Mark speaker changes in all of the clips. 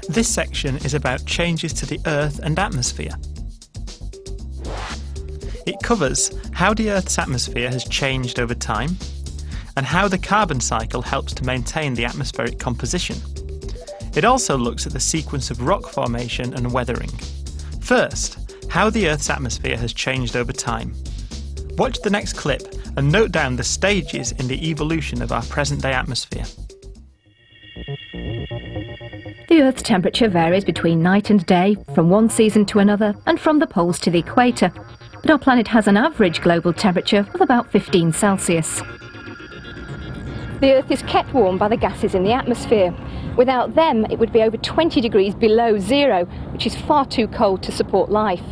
Speaker 1: This section is about changes to the Earth and atmosphere. It covers how the Earth's atmosphere has changed over time and how the carbon cycle helps to maintain the atmospheric composition. It also looks at the sequence of rock formation and weathering. First, how the Earth's atmosphere has changed over time. Watch the next clip and note down the stages in the evolution of our present-day atmosphere.
Speaker 2: The Earth's temperature varies between night and day, from one season to another, and from the poles to the equator. But our planet has an average global temperature of about 15 Celsius. The Earth is kept warm by the gases in the atmosphere. Without them, it would be over 20 degrees below zero, which is far too cold to support life.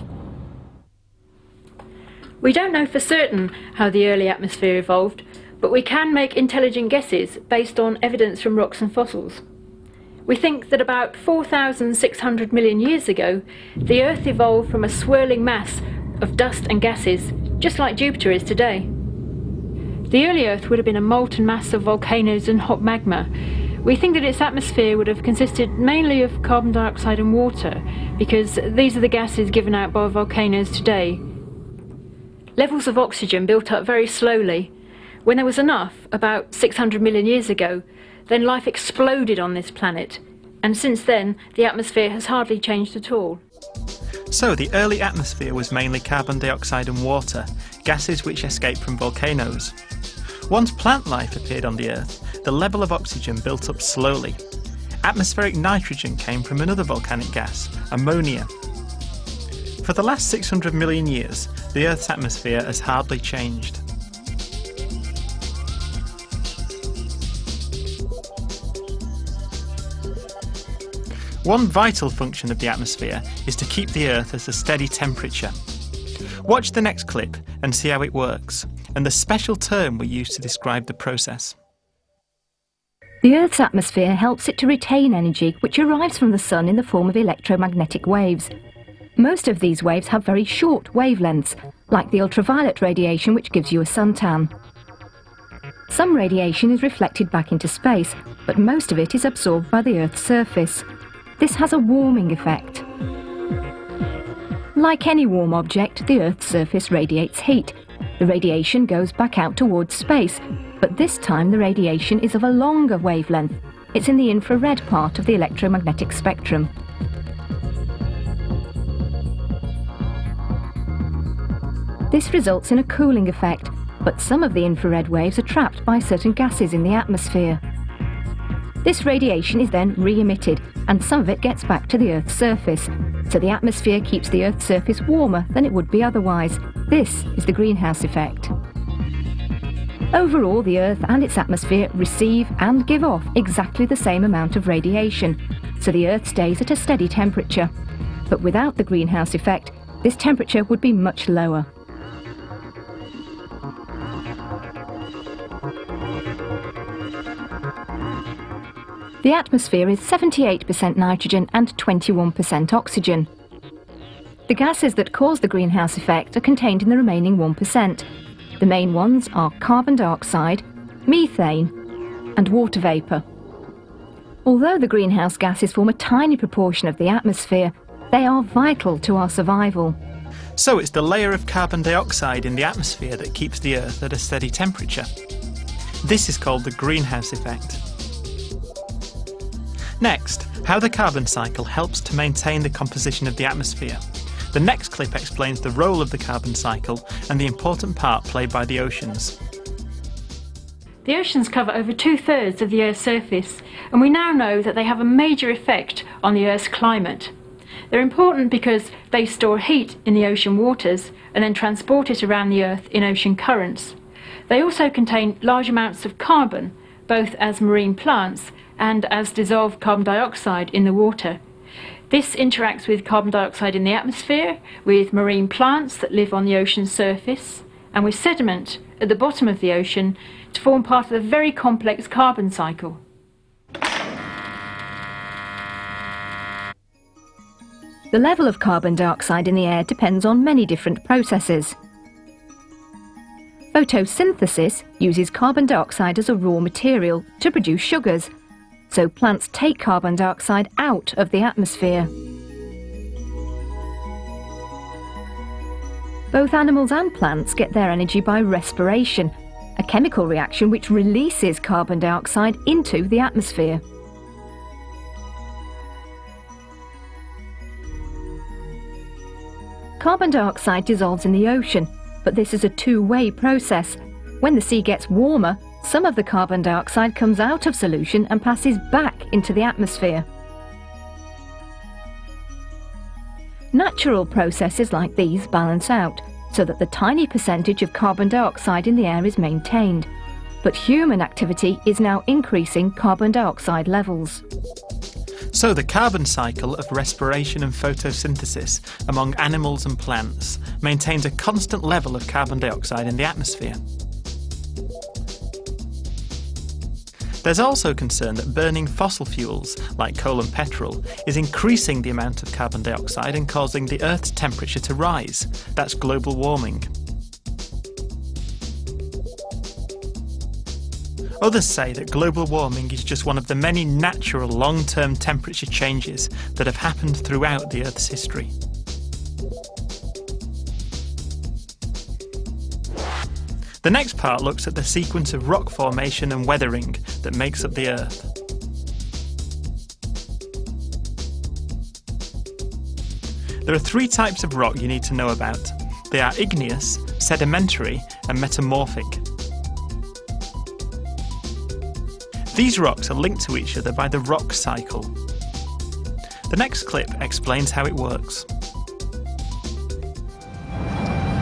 Speaker 3: We don't know for certain how the early atmosphere evolved, but we can make intelligent guesses based on evidence from rocks and fossils. We think that about 4,600 million years ago, the Earth evolved from a swirling mass of dust and gases, just like Jupiter is today. The early Earth would have been a molten mass of volcanoes and hot magma. We think that its atmosphere would have consisted mainly of carbon dioxide and water, because these are the gases given out by volcanoes today. Levels of oxygen built up very slowly. When there was enough, about 600 million years ago, then life exploded on this planet, and since then the atmosphere has hardly changed at all.
Speaker 1: So the early atmosphere was mainly carbon dioxide and water, gases which escaped from volcanoes. Once plant life appeared on the Earth, the level of oxygen built up slowly. Atmospheric nitrogen came from another volcanic gas, ammonia. For the last 600 million years, the Earth's atmosphere has hardly changed. One vital function of the atmosphere is to keep the Earth at a steady temperature. Watch the next clip and see how it works, and the special term we use to describe the process.
Speaker 2: The Earth's atmosphere helps it to retain energy which arrives from the sun in the form of electromagnetic waves. Most of these waves have very short wavelengths, like the ultraviolet radiation which gives you a suntan. Some radiation is reflected back into space, but most of it is absorbed by the Earth's surface. This has a warming effect. Like any warm object, the Earth's surface radiates heat. The radiation goes back out towards space, but this time the radiation is of a longer wavelength. It's in the infrared part of the electromagnetic spectrum. This results in a cooling effect, but some of the infrared waves are trapped by certain gases in the atmosphere. This radiation is then re-emitted, and some of it gets back to the Earth's surface, so the atmosphere keeps the Earth's surface warmer than it would be otherwise. This is the greenhouse effect. Overall, the Earth and its atmosphere receive and give off exactly the same amount of radiation, so the Earth stays at a steady temperature. But without the greenhouse effect, this temperature would be much lower. The atmosphere is 78% nitrogen and 21% oxygen. The gases that cause the greenhouse effect are contained in the remaining 1%. The main ones are carbon dioxide, methane, and water vapour. Although the greenhouse gases form a tiny proportion of the atmosphere, they are vital to our survival.
Speaker 1: So it's the layer of carbon dioxide in the atmosphere that keeps the Earth at a steady temperature. This is called the greenhouse effect. Next, how the carbon cycle helps to maintain the composition of the atmosphere. The next clip explains the role of the carbon cycle and the important part played by the oceans.
Speaker 3: The oceans cover over 2/3 of the Earth's surface, and we now know that they have a major effect on the Earth's climate. They're important because they store heat in the ocean waters and then transport it around the Earth in ocean currents. They also contain large amounts of carbon, both as marine plants and as dissolved carbon dioxide in the water. This interacts with carbon dioxide in the atmosphere, with marine plants that live on the ocean's surface, and with sediment at the bottom of the ocean to form part of a very complex carbon cycle.
Speaker 2: The level of carbon dioxide in the air depends on many different processes. Photosynthesis uses carbon dioxide as a raw material to produce sugars. so plants take carbon dioxide out of the atmosphere. Both animals and plants get their energy by respiration, a chemical reaction which releases carbon dioxide into the atmosphere. Carbon dioxide dissolves in the ocean, but this is a two-way process. When the sea gets warmer, some of the carbon dioxide comes out of solution and passes back into the atmosphere. Natural processes like these balance out, so that the tiny percentage of carbon dioxide in the air is maintained. But human activity is now increasing carbon dioxide levels.
Speaker 1: So the carbon cycle of respiration and photosynthesis among animals and plants maintains a constant level of carbon dioxide in the atmosphere. There's also concern that burning fossil fuels, like coal and petrol, is increasing the amount of carbon dioxide and causing the Earth's temperature to rise. That's global warming. Others say that global warming is just one of the many natural long-term temperature changes that have happened throughout the Earth's history. The next part looks at the sequence of rock formation and weathering that makes up the Earth. There are three types of rock you need to know about. They are igneous, sedimentary, and metamorphic. These rocks are linked to each other by the rock cycle. The next clip explains how it works.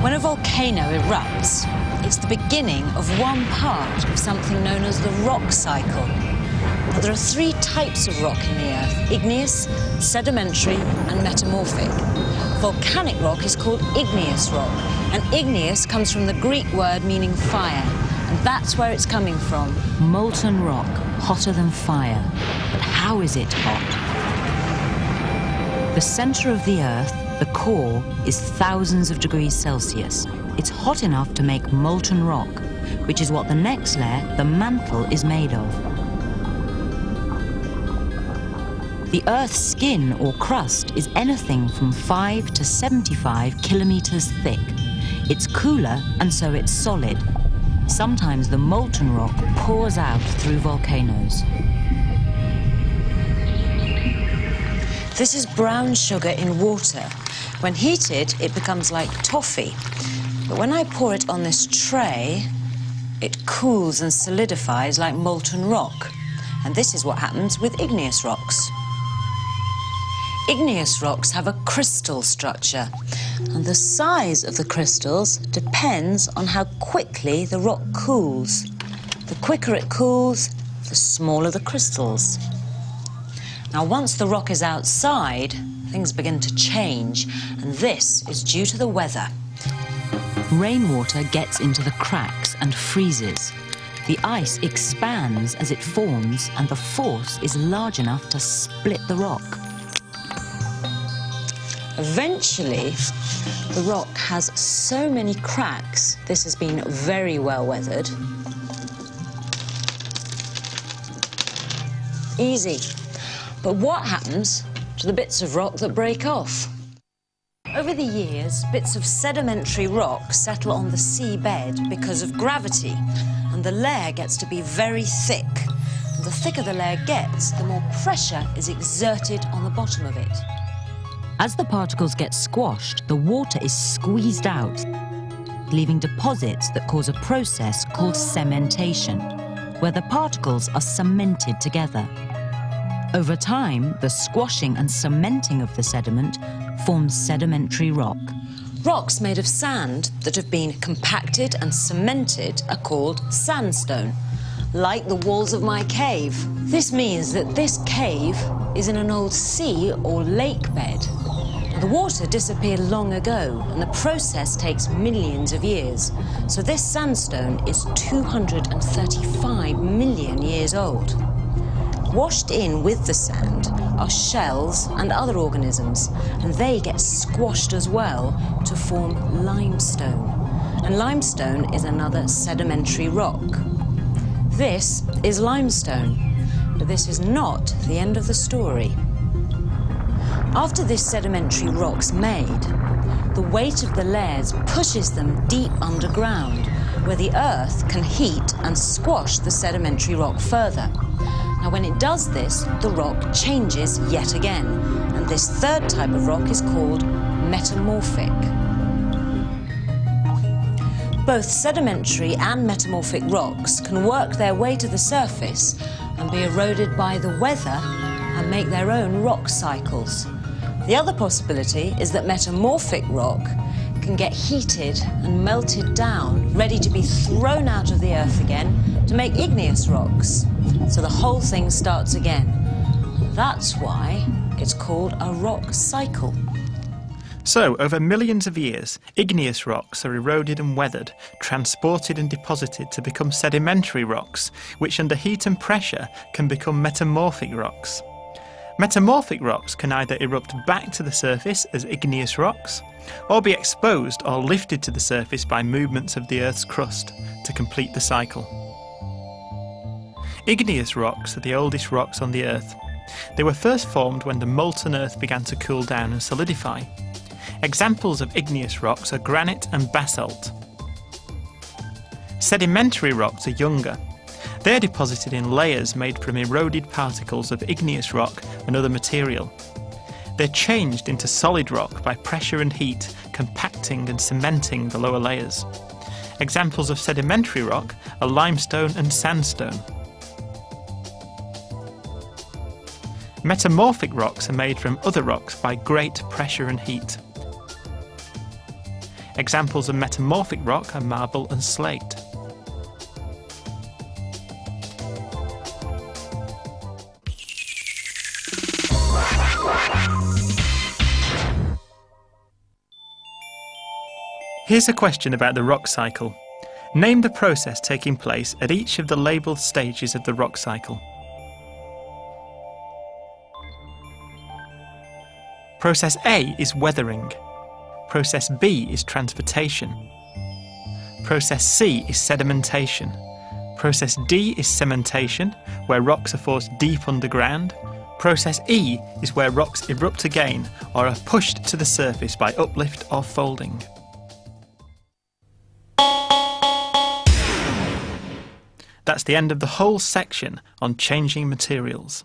Speaker 4: When a volcano erupts, it's the beginning of one part of something known as the rock cycle. Now, there are three types of rock in the Earth: igneous, sedimentary, and metamorphic. Volcanic rock is called igneous rock, and igneous comes from the Greek word meaning fire, and that's where it's coming from. Molten rock, hotter than fire. But how is it hot? The centre of the Earth, the core, is thousands of degrees Celsius. It's hot enough to make molten rock, which is what the next layer, the mantle, is made of. The Earth's skin, or crust, is anything from 5 to 75 kilometres thick. It's cooler, and so it's solid. Sometimes the molten rock pours out through volcanoes. This is brown sugar in water. When heated, it becomes like toffee. But when I pour it on this tray, it cools and solidifies like molten rock. And this is what happens with igneous rocks. Igneous rocks have a crystal structure, and the size of the crystals depends on how quickly the rock cools. The quicker it cools, the smaller the crystals. Now, once the rock is outside, things begin to change, and this is due to the weather. Rainwater gets into the cracks and freezes. The ice expands as it forms, and the force is large enough to split the rock. Eventually, the rock has so many cracks. This has been very well weathered. Easy. But what happens to the bits of rock that break off? Over the years, bits of sedimentary rock settle on the seabed because of gravity, and the layer gets to be very thick. And the thicker the layer gets, the more pressure is exerted on the bottom of it. As the particles get squashed, the water is squeezed out, leaving deposits that cause a process called cementation, where the particles are cemented together. Over time, the squashing and cementing of the sediment forms sedimentary rock. Rocks made of sand that have been compacted and cemented are called sandstone, like the walls of my cave. This means that this cave is in an old sea or lake bed. The water disappeared long ago, and the process takes millions of years. So this sandstone is 235 million years old. Washed in with the sand are shells and other organisms, and they get squashed as well to form limestone. And limestone is another sedimentary rock. This is limestone. But this is not the end of the story. After this sedimentary rock's made, the weight of the layers pushes them deep underground, where the earth can heat and squash the sedimentary rock further. Now, when it does this, the rock changes yet again, and this third type of rock is called metamorphic. Both sedimentary and metamorphic rocks can work their way to the surface and be eroded by the weather and make their own rock cycles. The other possibility is that metamorphic rock can get heated and melted down, ready to be thrown out of the earth again to make igneous rocks. So the whole thing starts again. That's why it's called a rock cycle.
Speaker 1: So, over millions of years, igneous rocks are eroded and weathered, transported and deposited to become sedimentary rocks, which under heat and pressure can become metamorphic rocks. Metamorphic rocks can either erupt back to the surface as igneous rocks, or be exposed or lifted to the surface by movements of the Earth's crust to complete the cycle. Igneous rocks are the oldest rocks on the Earth. They were first formed when the molten Earth began to cool down and solidify. Examples of igneous rocks are granite and basalt. Sedimentary rocks are younger. They are deposited in layers made from eroded particles of igneous rock and other material. They're changed into solid rock by pressure and heat, compacting and cementing the lower layers. Examples of sedimentary rock are limestone and sandstone. Metamorphic rocks are made from other rocks by great pressure and heat. Examples of metamorphic rock are marble and slate. Here's a question about the rock cycle. Name the process taking place at each of the labelled stages of the rock cycle. Process A is weathering. Process B is transportation. Process C is sedimentation. Process D is cementation, where rocks are forced deep underground. Process E is where rocks erupt again or are pushed to the surface by uplift or folding. That's the end of the whole section on changing materials.